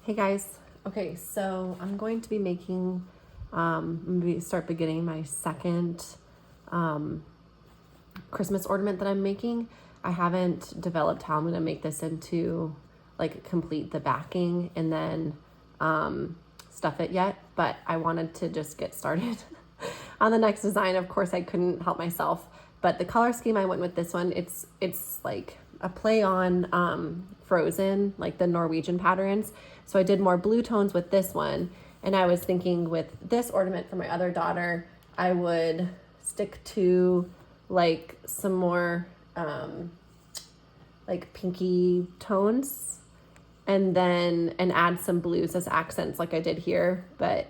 Hey guys. Okay, so I'm going to be making, start beginning my second Christmas ornament that I'm making. I haven't developed how I'm going to make this into, like, complete the backing and then stuff it yet, but I wanted to just get started on the next design. Of course, I couldn't help myself, but the color scheme I went with this one, it's like a play on Frozen, like the Norwegian patterns. So I did more blue tones with this one, and I was thinking with this ornament for my other daughter, I would stick to like some more like pinky tones and add some blues as accents like I did here. But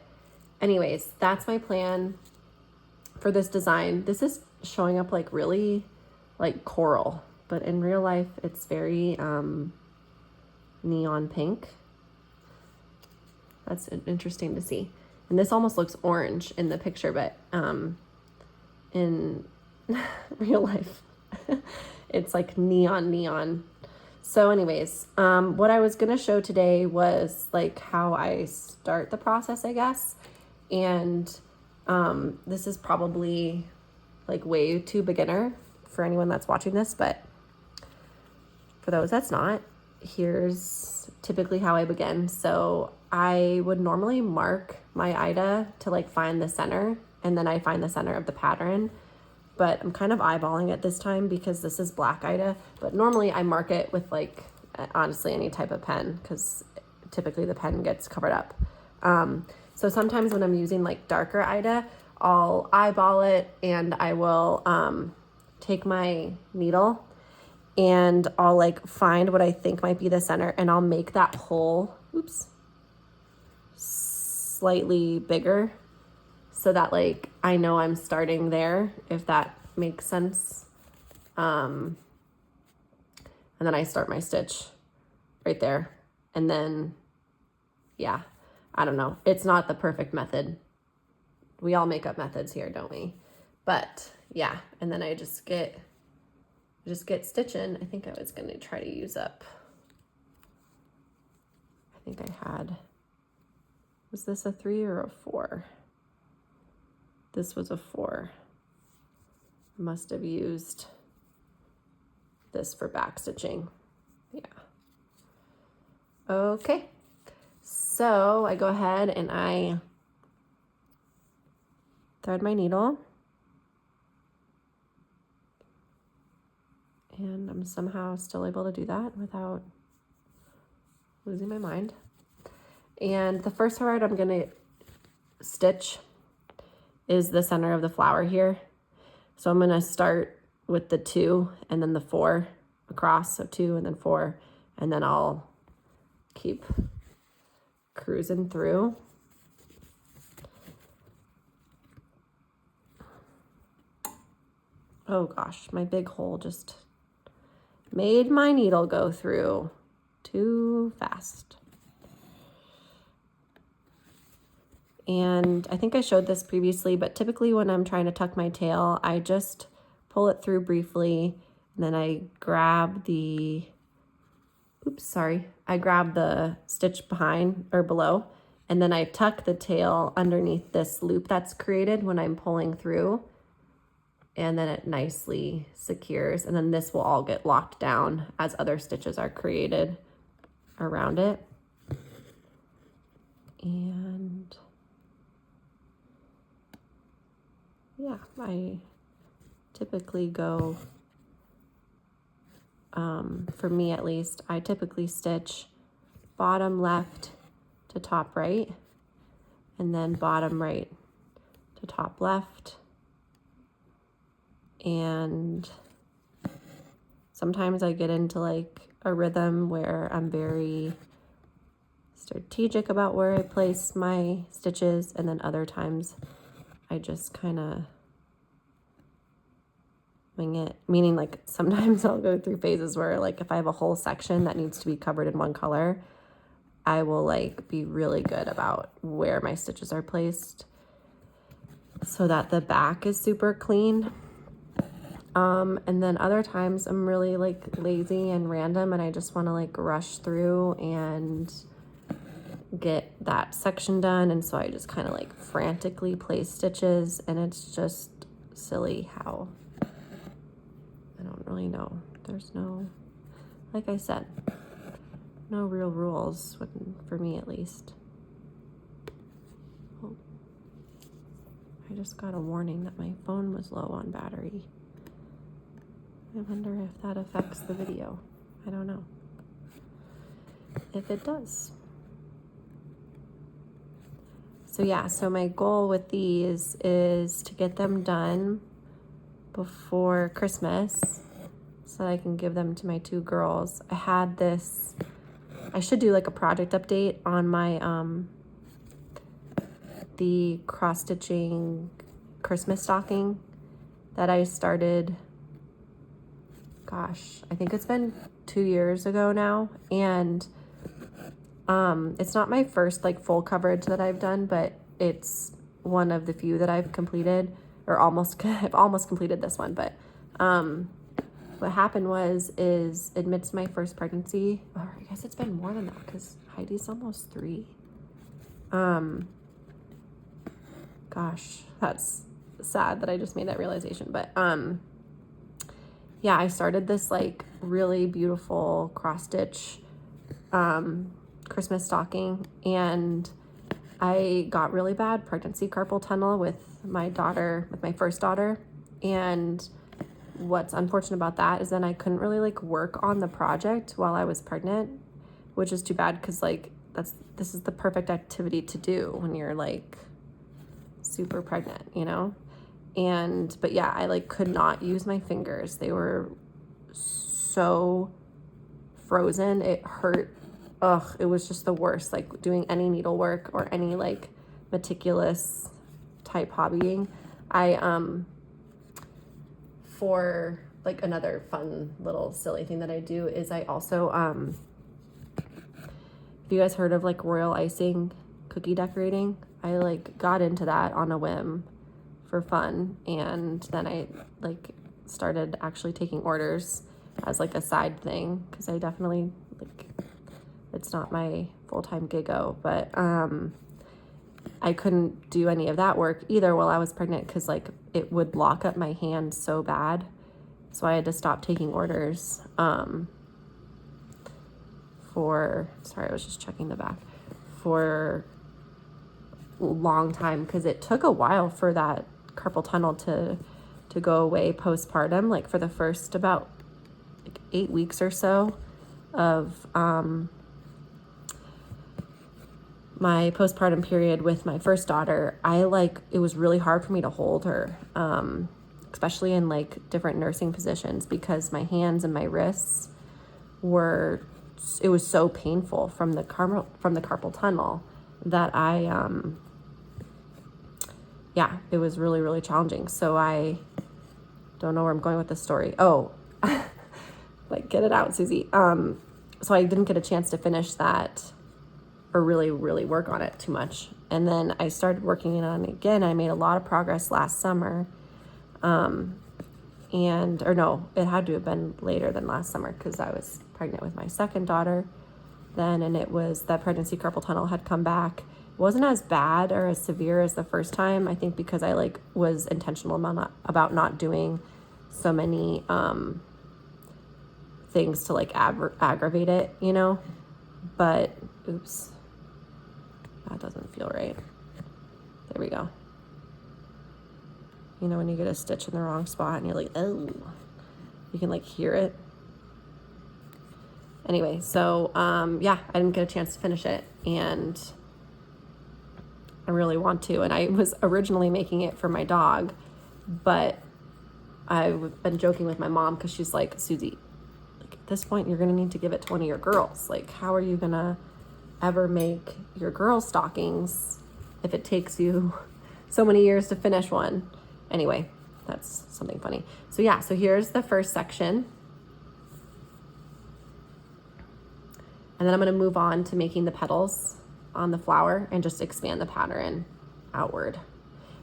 anyways, that's my plan for this design. This is showing up like really like coral, but in real life it's very neon pink. That's interesting to see. And this almost looks orange in the picture, but in real life it's like neon. So anyways, what I was gonna show today was like how I start the process, I guess. And this is probably like way too beginner for anyone that's watching this, but for those that's not, here's typically how I begin. So I would normally mark my Ida to like find the center, and then I find the center of the pattern, but I'm kind of eyeballing it this time because this is black Ida, but normally I mark it with like, honestly, any type of pen, because typically the pen gets covered up. So sometimes when I'm using like darker Ida, I'll eyeball it, and I will take my needle and I'll like find what I think might be the center, and I'll make that hole, slightly bigger so that like I know I'm starting there, if that makes sense. And then I start my stitch right there. And then, yeah, I don't know. It's not the perfect method. We all make up methods here, don't we? But yeah, and then I just get stitching. I think I was gonna try to use up, I think I had, was this a 3 or a 4? This was a 4. Must have used this for back stitching. Yeah. Okay. So I go ahead and I thread my needle. And I'm somehow still able to do that without losing my mind. And the first part I'm gonna stitch is the center of the flower here. So I'm gonna start with the 2 and then the 4 across, so 2 and then 4, and then I'll keep cruising through. Oh gosh, my big hole just made my needle go through too fast. And I think I showed this previously, but typically when I'm trying to tuck my tail, I just pull it through briefly, and then I grab the, I grab the stitch behind or below, and then I tuck the tail underneath this loop that's created when I'm pulling through, and then it nicely secures, and then this will all get locked down as other stitches are created around it. And yeah, I typically go, for me at least, I typically stitch bottom left to top right, and then bottom right to top left. And sometimes I get into like a rhythm where I'm very strategic about where I place my stitches, and then other times I just kind of wing it, meaning like sometimes I'll go through phases where like if I have a whole section that needs to be covered in one color, I will like be really good about where my stitches are placed so that the back is super clean. And then other times I'm really like lazy and random, and I just want to like rush through and get that section done. And so I just kind of like frantically place stitches, and it's just silly how, I don't really know. There's no, like I said, no real rules for me at least. Oh, I just got a warning that my phone was low on battery. I wonder if that affects the video. I don't know. If it does. So yeah, so my goal with these is to get them done before Christmas so that I can give them to my 2 girls. I had this, I should do like a project update on my the cross stitching Christmas stocking that I started, gosh, I think it's been 2 years ago now. And it's not my first like full coverage that I've done, but it's one of the few that I've completed, or I've almost completed this one. But what happened is amidst my first pregnancy, or I guess it's been more than that because Heidi's almost 3. Gosh, that's sad that I just made that realization. But yeah, I started this like really beautiful cross stitch Christmas stocking, and I got really bad pregnancy carpal tunnel with my first daughter. And what's unfortunate about that is then I couldn't really like work on the project while I was pregnant, which is too bad because like this is the perfect activity to do when you're like super pregnant, you know? But yeah, I like could not use my fingers. They were so frozen. It hurt. Ugh, it was just the worst, like doing any needlework or any like meticulous type hobbying. For like another fun little silly thing that I do is I also, have you guys heard of like royal icing cookie decorating? I like got into that on a whim for fun, and then I like started actually taking orders as like a side thing because I definitely like, it's not my full-time gig-o, but I couldn't do any of that work either while I was pregnant because like it would lock up my hand so bad. So I had to stop taking orders sorry, I was just checking the back, for a long time because it took a while for that carpal tunnel to go away postpartum, like for the first about like 8 weeks or so of my postpartum period with my first daughter. It was really hard for me to hold her, especially in like different nursing positions because my hands and my wrists it was so painful from the carpal tunnel that it was really, really challenging. So I don't know where I'm going with this story. Oh, like get it out, Susie. So I didn't get a chance to finish that or really, really work on it too much. And then I started working on it again. I made a lot of progress last summer. It had to have been later than last summer because I was pregnant with my second daughter then, and it was that pregnancy carpal tunnel had come back. It wasn't as bad or as severe as the first time, I think, because I like was intentional about not doing so many things to like aggravate it, you know. But oops, that doesn't feel right. There we go. You know, when you get a stitch in the wrong spot and you're like, oh, you can like hear it. Anyway, so I didn't get a chance to finish it, and I really want to. And I was originally making it for my dog, but I've been joking with my mom because she's like, Susie, like at this point you're gonna need to give it to one of your girls. Like, how are you gonna ever make your girl stockings if it takes you so many years to finish one? Anyway, that's something funny. So yeah, so here's the first section. And then I'm going to move on to making the petals on the flower and just expand the pattern outward.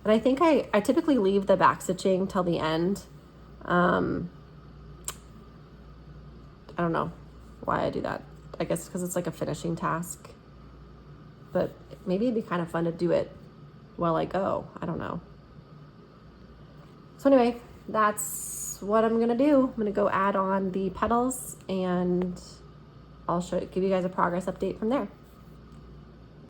And I think I typically leave the back stitching till the end. I don't know why I do that. I guess because it's like a finishing task. but maybe it'd be kind of fun to do it while I go. I don't know. So anyway, that's what I'm gonna do. I'm gonna go add on the petals, and I'll give you guys a progress update from there.